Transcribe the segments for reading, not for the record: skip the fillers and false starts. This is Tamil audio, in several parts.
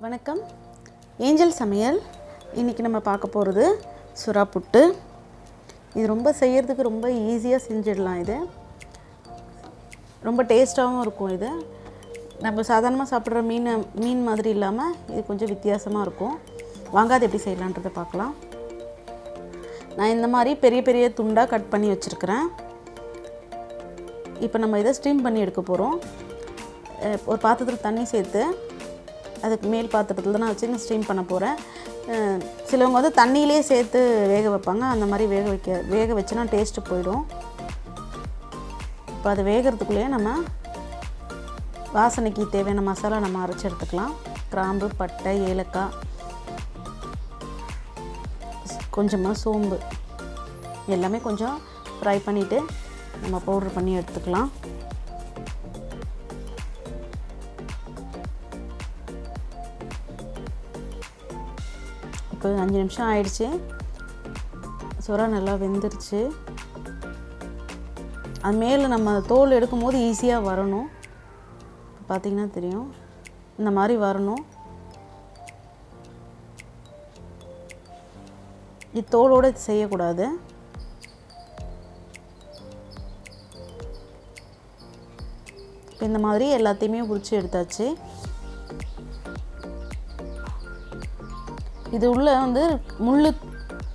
வணக்கம், ஏஞ்சல் சமையல். இன்றைக்கி நம்ம பார்க்க போகிறது சுறா புட்டு. இது ரொம்ப செய்கிறதுக்கு ரொம்ப ஈஸியாக செஞ்சிடலாம். இது ரொம்ப டேஸ்ட்டாகவும் இருக்கும். இது நம்ம சாதாரணமாக சாப்பிட்ற மீன் மாதிரி இல்லாமல் இது கொஞ்சம் வித்தியாசமாக இருக்கும். வாங்க அது எப்படி செய்யலான்றதை பார்க்கலாம். நான் இந்த மாதிரி பெரிய பெரிய துண்டாக கட் பண்ணி வச்சுருக்கிறேன். இப்போ நம்ம இதை ஸ்டீம் பண்ணி எடுக்க போகிறோம். ஒரு பாத்திரத்தில் தண்ணி சேர்த்து அதுக்கு மேல் பாத்திரத்தில் தான் நான் வச்சு நான் ஸ்டீம் பண்ண போகிறேன். சிலவங்க வந்து தண்ணியிலே சேர்த்து வேக வைப்பாங்க. அந்த மாதிரி வேக வச்சுனா டேஸ்ட்டு போயிடும். இப்போ அது வேகிறதுக்குள்ளேயே நம்ம வாசனைக்கு தேவையான மசாலா நம்ம அரைச்சி எடுத்துக்கலாம். கிராம்பு, பட்டை, ஏலக்காய், கொஞ்சமாக சோம்பு எல்லாமே கொஞ்சம் ஃப்ரை பண்ணிவிட்டு நம்ம பவுட்ரு பண்ணி எடுத்துக்கலாம். இப்போ 5 நிமிஷம் ஆயிடுச்சு. சுறா நல்லா வெந்துருச்சு. அது மேலே நம்ம தோல் எடுக்கும்போது ஈஸியாக வரணும். பார்த்திங்கன்னா தெரியும், இந்த மாதிரி வரணும். இது தோலோடு செய்யக்கூடாது. இந்த மாதிரி எல்லாத்தையுமே உரித்து எடுத்தாச்சு. இது உள்ளே வந்து முள்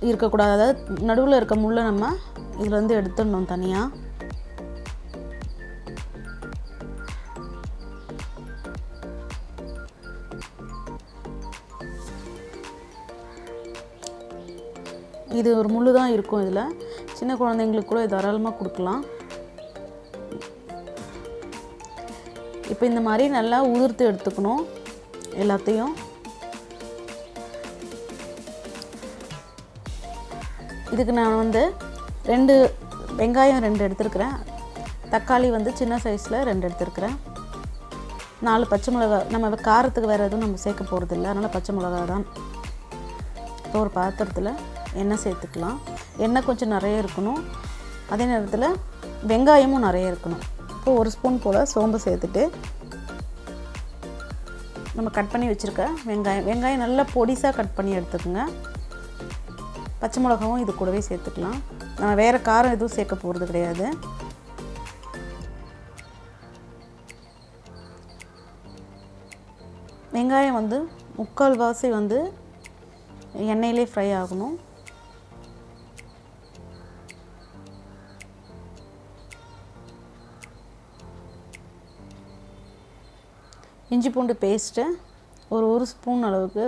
இருக்கக்கூடாது. அதாவது நடுவில் இருக்க முள்ளை நம்ம இதில் வந்து எடுத்துடணும் தனியாக. இது ஒரு முள் தான் இருக்கும். இதில் சின்ன குழந்தைங்களுக்கு கூட தாராளமாக கொடுக்கலாம். இப்போ இந்த மாதிரி நல்லா உதிர்த்து எடுத்துக்கணும் எல்லாத்தையும். இதுக்கு நான் வந்து 2 வெங்காயம் 2 எடுத்துருக்கிறேன். தக்காளி வந்து சின்ன சைஸில் 2 எடுத்துருக்கிறேன். 4 பச்சை மிளகா. நம்ம காரத்துக்கு வேறு எதுவும் நம்ம சேர்க்க போகிறதில்ல, அதனால் பச்சை மிளகா தான். இப்போ ஒரு பாத்திரத்தில் எண்ணெய் சேர்த்துக்கலாம். எண்ணெய் கொஞ்சம் நிறைய இருக்கணும். அதே நேரத்தில் வெங்காயமும் நிறைய இருக்கணும். இப்போ 1 ஸ்பூன் போல் சோம்பு சேர்த்துட்டு நம்ம கட் பண்ணி வச்சுருக்க வெங்காயம் நல்லா பொடிசாக கட் பண்ணி எடுத்துக்கோங்க. பச்சை மிளகாவும் இது கூடவே சேர்த்துக்கலாம். நம்ம வேறு காரம் எதுவும் சேர்க்க போகிறது கிடையாது. வெங்காயம் வந்து 3/4 வந்து எண்ணெயிலே ஃப்ரை ஆகணும். இஞ்சி பூண்டு பேஸ்ட்டு ஒரு ஸ்பூன் அளவுக்கு,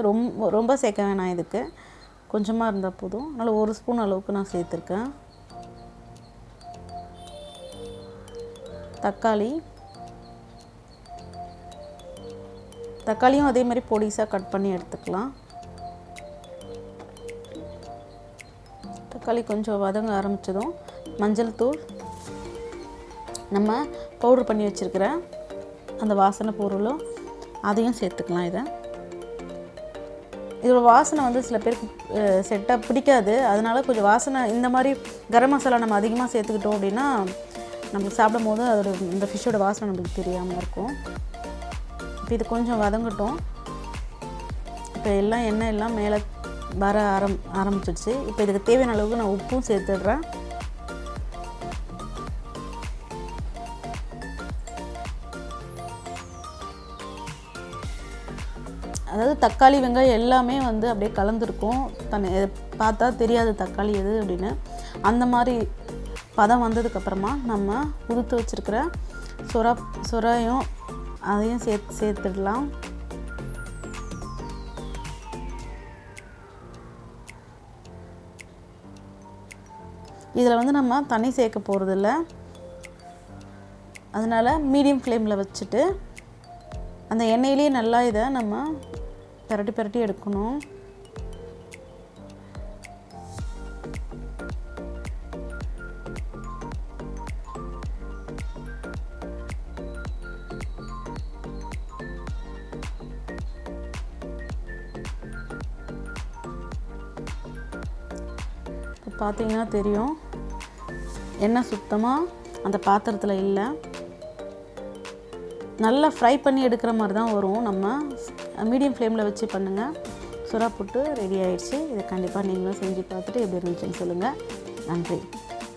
ரொம்ப சேர்க்க வேணாம். இதுக்கு கொஞ்சமாக இருந்தால் போதும். அதனால் 1 ஸ்பூன் அளவுக்கு நான் சேர்த்துருக்கேன். தக்காளியும் அதே மாதிரி பொடிசாக கட் பண்ணி எடுத்துக்கலாம். தக்காளி கொஞ்சம் வதங்க ஆரம்பித்ததும் மஞ்சள் தூள், நம்ம பவுட்ரு பண்ணி வச்சுருக்கிற அந்த வாசனை பொருளும் அதையும் சேர்த்துக்கலாம். இதோட வாசனை வந்து சில பேருக்கு செட்டாக பிடிக்காது. அதனால் கொஞ்சம் வாசனை இந்த மாதிரி கரம் மசாலா நம்ம அதிகமாக சேர்த்துக்கிட்டோம் அப்படின்னா நம்மளுக்கு சாப்பிடும் போது அதோட இந்த ஃபிஷ்ஷோட வாசனை நம்மளுக்கு தெரியாமல் இருக்கும். இப்போ இது கொஞ்சம் வதங்கட்டும். இப்போ எண்ணெய் எல்லாம் மேலே வர ஆரம்பிச்சிடுச்சு. இப்போ இதுக்கு தேவையான அளவுக்கு நான் உப்பும் சேர்த்துடுறேன். அதாவது தக்காளி வெங்காயம் எல்லாமே வந்து அப்படியே கலந்துருக்கும். பார்த்தா தெரியாது தக்காளி எது அப்படின்னு. அந்த மாதிரி பதம் வந்ததுக்கப்புறமா நம்ம உதுத்து வச்சுருக்கிற சுரையும் அதையும் சேர்த்துடலாம். இதில் வந்து நம்ம தண்ணி சேர்க்க போகிறதில்ல. அதனால் மீடியம் ஃப்ளேமில் வச்சுட்டு அந்த எண்ணெயிலே நல்லா இதை நம்ம பிரட்டி எடுக்கணும். இப்போ பார்த்தீங்கன்னா தெரியும், எண்ணெய் சுத்தமாக அந்த பாத்திரத்தில் இல்லை. நல்லா ஃப்ரை பண்ணி எடுக்கிற மாதிரி தான் வரும். நம்ம மீடியம் ஃப்ளேமில் வச்சு பண்ணுங்கள். சுறா புட்டு ரெடி ஆயிடுச்சு. இதை கண்டிப்பாக நீங்களும் செஞ்சு பார்த்துட்டு எப்படி இருந்துச்சுன்னு சொல்லுங்கள். நன்றி.